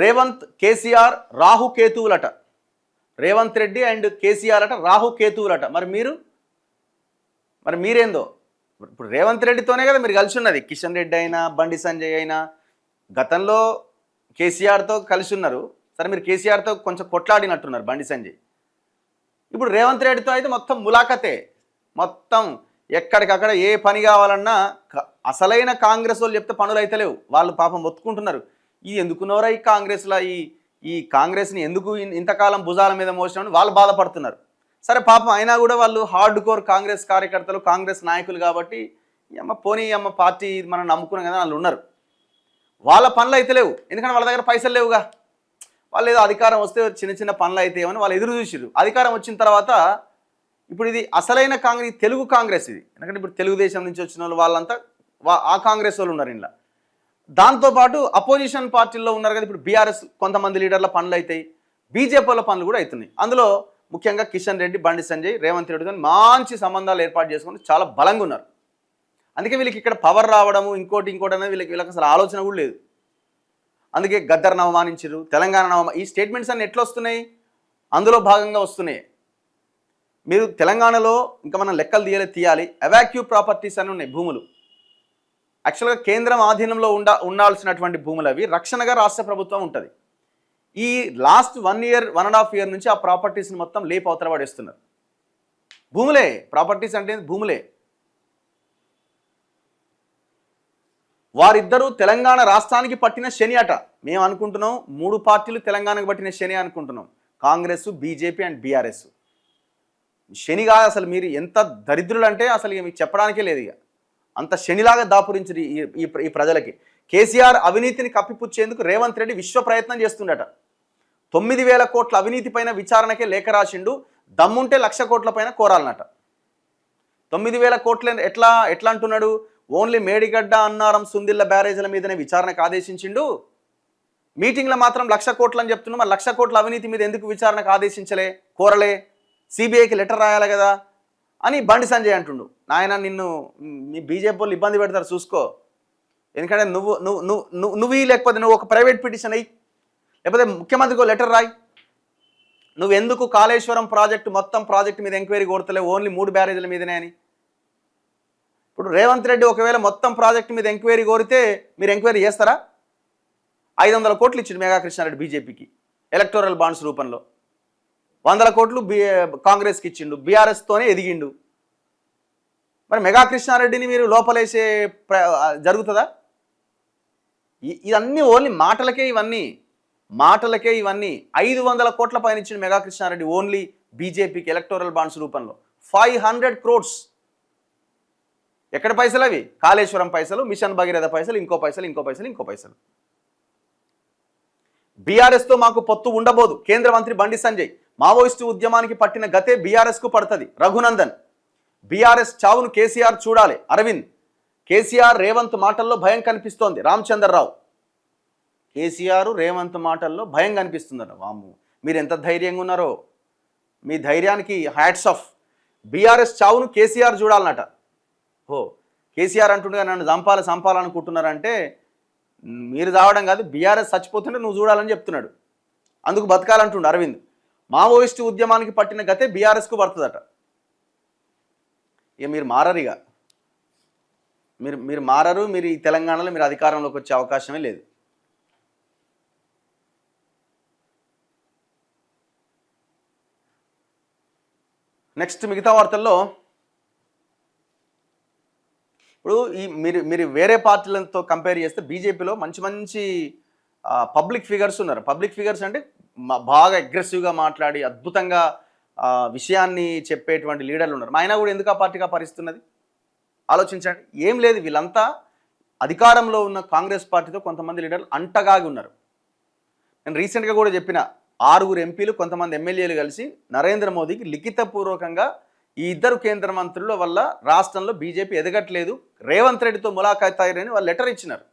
Revanth KCR రాహుకేతువులట. Revanth Reddy and KCR అట రాహుకేతువులట. మరి మీరేందో. ఇప్పుడు రేవంత్ రెడ్డితోనే కదా మీరు కలిసి ఉన్నది. కిషన్ రెడ్డి అయినా బండి సంజయ్ అయినా గతంలో కేసీఆర్తో కలిసి ఉన్నారు. సరే, మీరు కేసీఆర్తో కొంచెం కొట్లాడినట్టున్నారు బండి సంజయ్. ఇప్పుడు రేవంత్ రెడ్డితో అయితే మొత్తం ములాఖతే. మొత్తం ఎక్కడికక్కడ ఏ పని కావాలన్నా అసలైన కాంగ్రెస్ వాళ్ళు చెప్తే పనులు అయితే లేవు. వాళ్ళు పాపం మొత్తుకుంటున్నారు, ఈ ఎందుకున్నవరా ఈ కాంగ్రెస్లో, ఈ కాంగ్రెస్ని ఎందుకు ఇంతకాలం భుజాల మీద మోసినామని వాళ్ళు బాధపడుతున్నారు. సరే పాపం అయినా కూడా వాళ్ళు హార్డ్ కోర్ కాంగ్రెస్ కార్యకర్తలు, కాంగ్రెస్ నాయకులు కాబట్టి పోనీ పార్టీ మనం నమ్ముకున్నాం కదా వాళ్ళు ఉన్నారు. వాళ్ళ పనులు అయితే లేవు, ఎందుకంటే వాళ్ళ దగ్గర పైసలు లేవుగా. వాళ్ళు ఏదో అధికారం వస్తే చిన్న చిన్న పనులు అయితే ఏమని వాళ్ళు ఎదురు చూసిర్రు. అధికారం వచ్చిన తర్వాత ఇప్పుడు ఇది అసలైన కాంగ్రెస్, తెలుగు కాంగ్రెస్ ఇది. ఎందుకంటే ఇప్పుడు తెలుగుదేశం నుంచి వచ్చిన వాళ్ళంతా ఆ కాంగ్రెస్ వాళ్ళు ఉన్నారు ఇంట్లో. దాంతోపాటు అపోజిషన్ పార్టీల్లో ఉన్నారు కదా. ఇప్పుడు బీఆర్ఎస్ కొంతమంది లీడర్ల పనులు అవుతాయి, బీజేపీల పనులు కూడా అవుతున్నాయి. అందులో ముఖ్యంగా కిషన్ రెడ్డి, బండి సంజయ్, రేవంత్ రెడ్డితో మంచి సంబంధాలు ఏర్పాటు చేసుకుని చాలా బలంగా ఉన్నారు. అందుకే వీళ్ళకి ఇక్కడ పవర్ రావడము ఇంకోటి అనేది వీళ్ళకి అసలు ఆలోచన కూడా లేదు. అందుకే గద్దర్ను అవమానించారు, తెలంగాణ ఈ స్టేట్మెంట్స్ అన్ని ఎట్లా వస్తున్నాయి, అందులో భాగంగా వస్తున్నాయి. మీరు తెలంగాణలో ఇంకా మనం లెక్కలు తీయాలి. ఎవాక్యూ ప్రాపర్టీస్ అని ఉన్నాయి భూములు. యాక్చువల్గా కేంద్రం ఆధీనంలో ఉండాల్సినటువంటి భూములు అవి. రక్షణగా రాష్ట్ర ప్రభుత్వం ఉంటుంది. ఈ లాస్ట్ 1.5 year నుంచి ఆ ప్రాపర్టీస్ని మొత్తం లేపు అవతల పడేస్తున్నారు. భూములే, ప్రాపర్టీస్ అంటే భూములే. వారిద్దరూ తెలంగాణ రాష్ట్రానికి పట్టిన శని అట. మేము అనుకుంటున్నాం 3 పార్టీలు తెలంగాణకు పట్టిన శని అనుకుంటున్నాం, కాంగ్రెస్, బీజేపీ అండ్ బీఆర్ఎస్. శని కాదు అసలు. మీరు ఎంత దరిద్రులు అంటే అసలు మీకు చెప్పడానికే లేదు. ఇక అంత శనిలాగా దాపురించారు ఈ ప్రజలకి. కేసీఆర్ అవినీతిని కప్పిపుచ్చేందుకు రేవంత్ రెడ్డి విశ్వ ప్రయత్నం చేస్తుండట. 9,000 కోట్ల అవినీతి పైన విచారణకే లేఖ రాసిండు. దమ్ముంటే 1,00,000 కోట్ల పైన కోరాలన్నట. 9,000 కోట్ల ఎట్లా అంటున్నాడు? ఓన్లీ మేడిగడ్డ, అన్నారం, సుందిళ్ళ బ్యారేజీల మీదనే విచారణకు ఆదేశించిండు. మీటింగ్లో మాత్రం 1,00,000 కోట్లు అని చెప్తున్నాడు. మరి 1,00,000 కోట్ల అవినీతి మీద ఎందుకు విచారణకు ఆదేశించలే, కోరలే? సిబిఐకి లెటర్ రాయాలి కదా అని బండి సంజయ్ అంటుండు. నాయన నిన్ను మీ బీజేపీ వాళ్ళు ఇబ్బంది పెడతారు చూసుకో. ఎందుకంటే నువ్వు లేకపోతే నువ్వు ఒక ప్రైవేట్ పిటిషన్ అయ్యి, లేకపోతే ముఖ్యమంత్రికి లెటర్ రాయి. నువ్వెందుకు కాళేశ్వరం ప్రాజెక్టు మొత్తం ప్రాజెక్టు మీద ఎంక్వైరీ కోరతలే, ఓన్లీ 3 బ్యారేజీల మీదనే అని. ఇప్పుడు రేవంత్ రెడ్డి ఒకవేళ మొత్తం ప్రాజెక్టు మీద ఎంక్వైరీ కోరితే మీరు ఎంక్వైరీ చేస్తారా? 500 కోట్లు ఇచ్చిండు మెగా కృష్ణారెడ్డి బీజేపీకి ఎలక్టోరల్ బాండ్స్ రూపంలో. 100 కోట్లు కాంగ్రెస్కి ఇచ్చిండు, బీఆర్ఎస్తోనే ఎదిగిండు. మరి మెగా కృష్ణారెడ్డిని మీరు లోపలేసే జరుగుతుందా? ఇవన్నీ ఓన్లీ మాటలకే. ఇవన్నీ 500 కోట్ల పైన ఇచ్చిన మెగా కృష్ణారెడ్డి ఓన్లీ బీజేపీకి ఎలక్టోరల్ బాండ్స్ రూపంలో 500 crores. ఎక్కడ పైసలు అవి? కాళేశ్వరం పైసలు, మిషన్ భగీరథ పైసలు, ఇంకో పైసలు. బీఆర్ఎస్తో మాకు పొత్తు ఉండబోదు. కేంద్ర మంత్రి బండి సంజయ్. మావోయిస్టు ఉద్యమానికి పట్టిన గతే బీఆర్ఎస్కు పడుతుంది. రఘునందన్. బీఆర్ఎస్ చావును కేసీఆర్ చూడాలి. అరవింద్. కేసీఆర్ రేవంత్ మాటల్లో భయం కనిపిస్తోంది. రామచంద్రరావు. కేసీఆర్ రేవంత్ మాటల్లో భయం కనిపిస్తుందట. వాము, మీరు ఎంత ధైర్యంగా ఉన్నారో. మీ ధైర్యానికి హ్యాట్స్ ఆఫ్. బీఆర్ఎస్ చావును కేసీఆర్ చూడాలన్నట. కేసీఆర్ అంటుండగా నన్ను చంపాలనుకుంటున్నారంటే మీరు చావడం కాదు, బీఆర్ఎస్ చచ్చిపోతుంటే నువ్వు చూడాలని చెప్తున్నాడు. అందుకు బతకాలంటుండు అరవింద్. మావోయిస్టు ఉద్యమానికి పట్టిన గతే బీఆర్ఎస్కు పడుతుందట. ఇక మీరు మారరు. ఇక మీరు మారరు. మీరు ఈ తెలంగాణలో మీరు అధికారంలోకి వచ్చే అవకాశమే లేదు. నెక్స్ట్ మిగతా వార్తల్లో ఇప్పుడు మీరు వేరే పార్టీలతో కంపేర్ చేస్తే బీజేపీలో మంచి పబ్లిక్ ఫిగర్స్ ఉన్నారు. పబ్లిక్ ఫిగర్స్ అంటే బాగా అగ్రెసివ్గా మాట్లాడి అద్భుతంగా విషయాన్ని చెప్పేటువంటి లీడర్లు ఉన్నారు. అయినా కూడా ఎందుకు ఆ పార్టీగా పరిస్తున్నది ఆలోచించండి. ఏం లేదు, వీళ్ళంతా అధికారంలో ఉన్న కాంగ్రెస్ పార్టీతో కొంతమంది లీడర్లు అంటగాగి ఉన్నారు. నేను రీసెంట్గా కూడా చెప్పిన 6 ఎంపీలు, కొంతమంది ఎమ్మెల్యేలు కలిసి నరేంద్ర మోదీకి లిఖితపూర్వకంగా ఈ 2 కేంద్ర మంత్రుల వల్ల రాష్ట్రంలో బీజేపీ ఎదగట్లేదు, రేవంత్ రెడ్డితో ములాఖాత్ అయ్యారని వాళ్ళు లెటర్ ఇచ్చినారు.